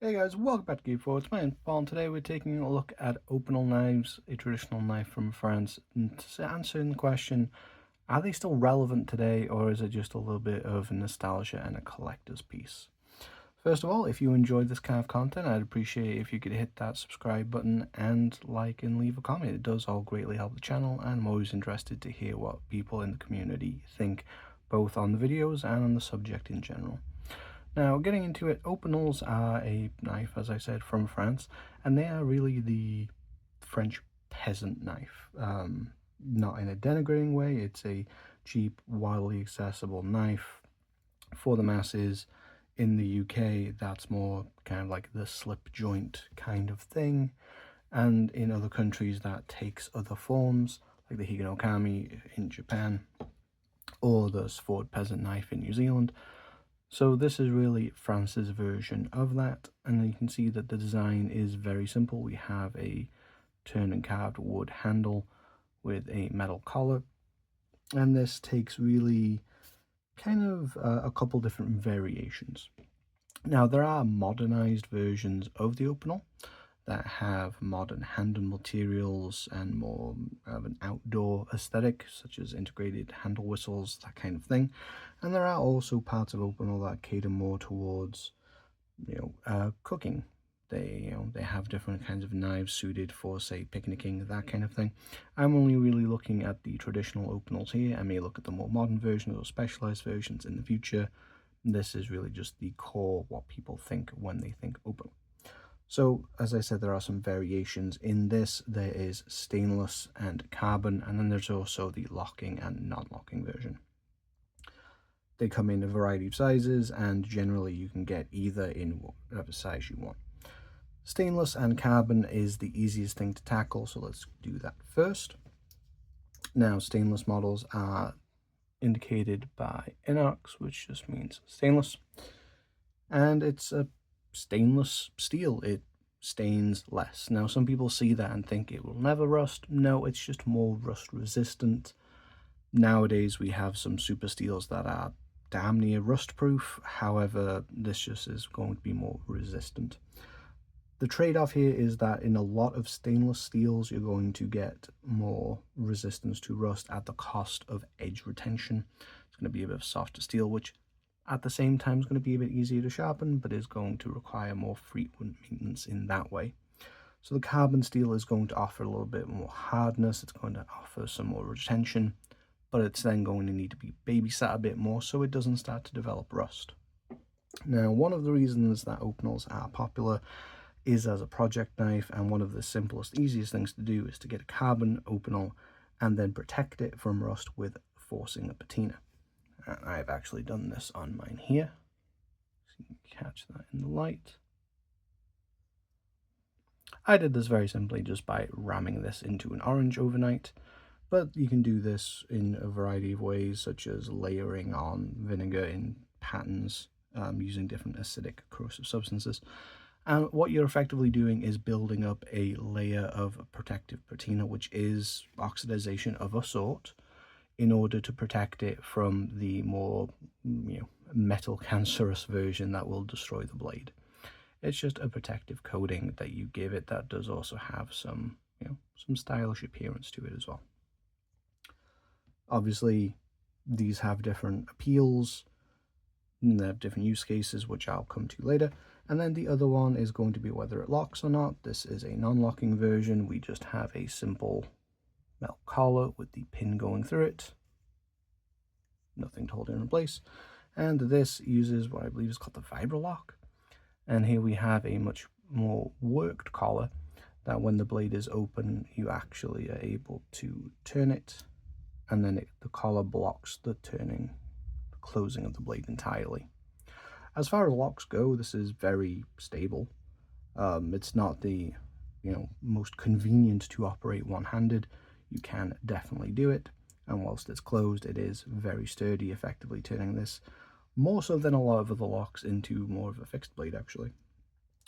Hey guys, welcome back to Geek Forward. My name's Paul, and today we're taking a look at Opinel Knives, a traditional knife from France, and answering the question, are they still relevant today, or is it just a little bit of nostalgia and a collector's piece? First of all, if you enjoyed this kind of content, I'd appreciate if you could hit that subscribe button and like and leave a comment. It does all greatly help the channel, and I'm always interested to hear what people in the community think, both on the videos and on the subject in general. Now, getting into it, Opinels are a knife, as I said, from France, and they are really the French peasant knife. Not in a denigrating way, it's a cheap, widely accessible knife for the masses. In the UK, that's more kind of like the slip joint kind of thing, and in other countries, that takes other forms, like the Higanokami in Japan, or the sword peasant knife in New Zealand. So this is really France's version of that, and you can see that the design is very simple. We have a turned and carved wood handle with a metal collar, and this takes really kind of a couple different variations. Now, there are modernized versions of the Opinel that have modern handle materials and more of an outdoor aesthetic, such as integrated handle whistles, that kind of thing. And there are also parts of Opinel that cater more towards, cooking. They have different kinds of knives suited for, say, picnicking, that kind of thing. I'm only really looking at the traditional Opinels here. I may look at the more modern versions or specialized versions in the future. This is really just the core, what people think when they think Opinel. So, as I said, there are some variations in this. There is stainless and carbon, and then there's also the locking and non-locking version. They come in a variety of sizes, and generally you can get either in whatever size you want. Stainless and carbon is the easiest thing to tackle, so let's do that first. Now, stainless models are indicated by inox, which just means stainless, and it's a stainless steel. It stains less. Now, some people see that and think it will never rust. No, it's just more rust resistant. Nowadays, we have some super steels that are damn near rust proof. However, this just is going to be more resistant. The trade-off here is that in a lot of stainless steels, you're going to get more resistance to rust at the cost of edge retention. It's going to be a bit of softer steel, which at the same time is going to be a bit easier to sharpen, but is going to require more frequent maintenance in that way. So the carbon steel is going to offer a little bit more hardness, it's going to offer some more retention, but it's then going to need to be babysat a bit more so it doesn't start to develop rust. Now, one of the reasons that Opinels are popular is as a project knife, and one of the simplest, easiest things to do is to get a carbon Opinel and then protect it from rust with forcing a patina. And I've actually done this on mine here, so you can catch that in the light. I did this very simply just by ramming this into an orange overnight, but you can do this in a variety of ways, such as layering on vinegar in patterns using different acidic corrosive substances. And what you're effectively doing is building up a layer of protective patina, which is oxidization of a sort, in order to protect it from the more, metal cancerous version that will destroy the blade. It's just a protective coating that you give it that does also have some, some stylish appearance to it as well. Obviously, these have different appeals, and they have different use cases, which I'll come to later. And then the other one is going to be whether it locks or not. This is a non-locking version. We just have a simple metal collar with the pin going through it. Nothing to hold it in place. And this uses what I believe is called the Vibralock. And here we have a much more worked collar that when the blade is open, you actually are able to turn it, and then the collar blocks the turning, the closing of the blade entirely. As far as locks go, this is very stable. It's not the, most convenient to operate one-handed. You can definitely do it, and whilst it's closed, it is very sturdy, effectively turning this more so than a lot of other locks into more of a fixed blade, actually,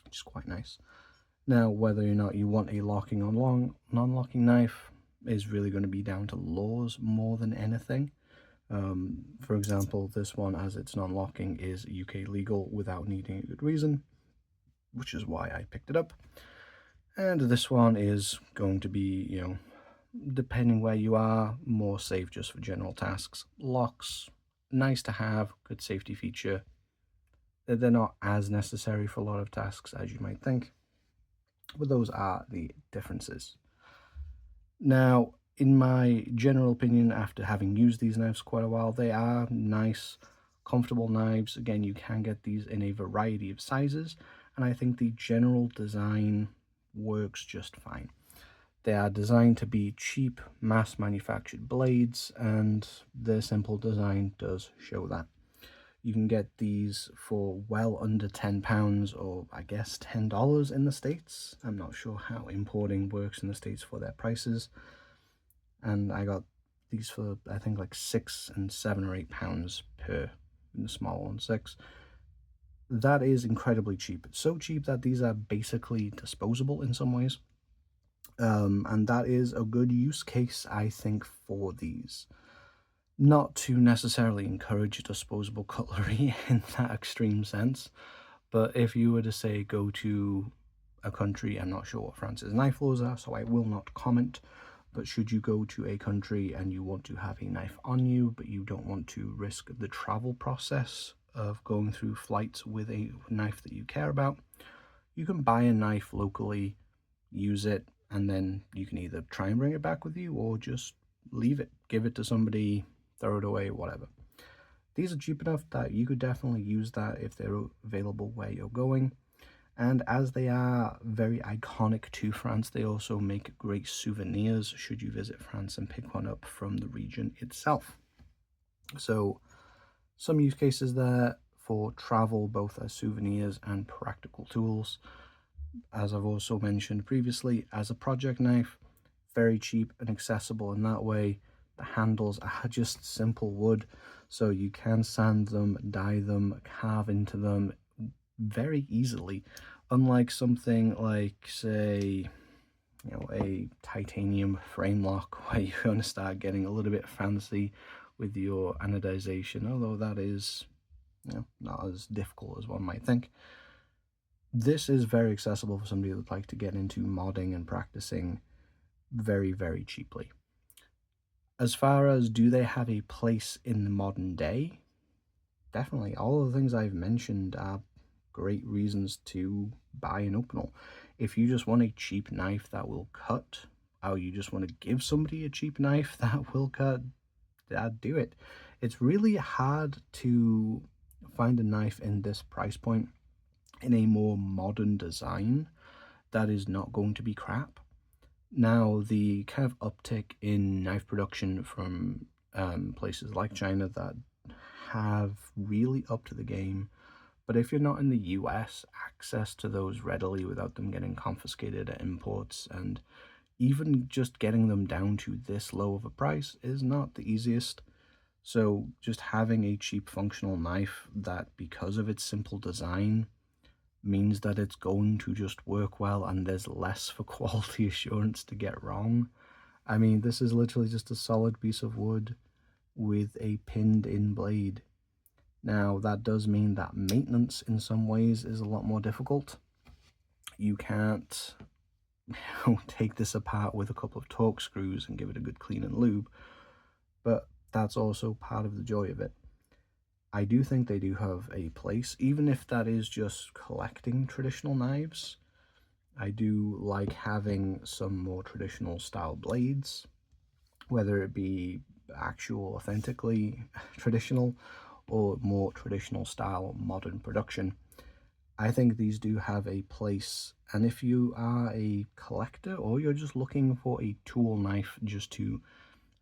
which is quite nice. Now, whether or not you want a locking on non-locking knife is really going to be down to laws more than anything. For example, this one, as it's non-locking, is UK legal without needing a good reason. which is why I picked it up. And this one is going to be, depending where you are, more safe just for general tasks. Locks, nice to have, good safety feature. They're not as necessary for a lot of tasks as you might think, but those are the differences. Now, in my general opinion, after having used these knives quite a while, they are nice, comfortable knives. Again, you can get these in a variety of sizes, and I think the general design works just fine. They are designed to be cheap, mass-manufactured blades, and their simple design does show that. You can get these for well under £10, or I guess $10 in the States. I'm not sure how importing works in the States for their prices. And I got these for, I think, like £6 and £7 or £8 per, in the small one, 6. That is incredibly cheap. It's so cheap that these are basically disposable in some ways. And that is a good use case, I think, for these. Not to necessarily encourage disposable cutlery in that extreme sense, but if you were to say go to a country, I'm not sure what France's knife laws are, so I will not comment, but should you go to a country and you want to have a knife on you, but you don't want to risk the travel process of going through flights with a knife that you care about, you can buy a knife locally, use it, and then you can either try and bring it back with you or just leave it, give it to somebody, throw it away, whatever. These are cheap enough that you could definitely use that if they're available where you're going. And as they are very iconic to France, they also make great souvenirs should you visit France and pick one up from the region itself. So some use cases there for travel, both as souvenirs and practical tools. As I've also mentioned previously, as a project knife, very cheap and accessible in that way. The handles are just simple wood, so you can sand them, dye them, carve into them very easily, unlike something like, say, a titanium frame lock, where you're going to start getting a little bit fancy with your anodization, although that is not as difficult as one might think. This is very accessible for somebody that would like to get into modding and practicing very, very cheaply. As far as do they have a place in the modern day? Definitely. All of the things I've mentioned are great reasons to buy an Opinel. If you just want a cheap knife that will cut, or you just want to give somebody a cheap knife that will cut, do it. It's really hard to find a knife in this price point in a more modern design that is not going to be crap. Now, the kind of uptick in knife production from places like China that have really upped the game, but if you're not in the US, access to those readily without them getting confiscated at imports, and even just getting them down to this low of a price is not the easiest. So just having a cheap functional knife that, because of its simple design, means that it's going to just work well and there's less for quality assurance to get wrong. I mean, this is literally just a solid piece of wood with a pinned in blade. Now, that does mean that maintenance in some ways is a lot more difficult. You can't take this apart with a couple of torque screws and give it a good clean and lube, but that's also part of the joy of it. I do think they do have a place, even if that is just collecting traditional knives. I do like having some more traditional style blades, whether it be actual authentically traditional or more traditional style modern production. I think these do have a place, and if you are a collector or you're just looking for a tool knife just to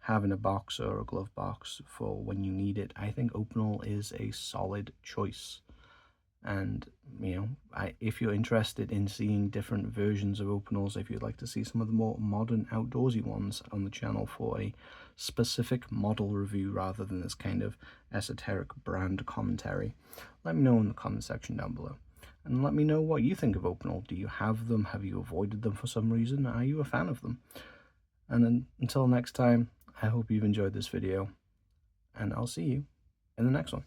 have in a box or a glove box for when you need it, I think Opinel is a solid choice. And if you're interested in seeing different versions of Opinels, if you'd like to see some of the more modern outdoorsy ones on the channel for a specific model review rather than this kind of esoteric brand commentary, let me know in the comment section down below. And let me know what you think of Opinel. Do you have them? Have you avoided them for some reason? Are you a fan of them? And then until next time, I hope you've enjoyed this video, and I'll see you in the next one.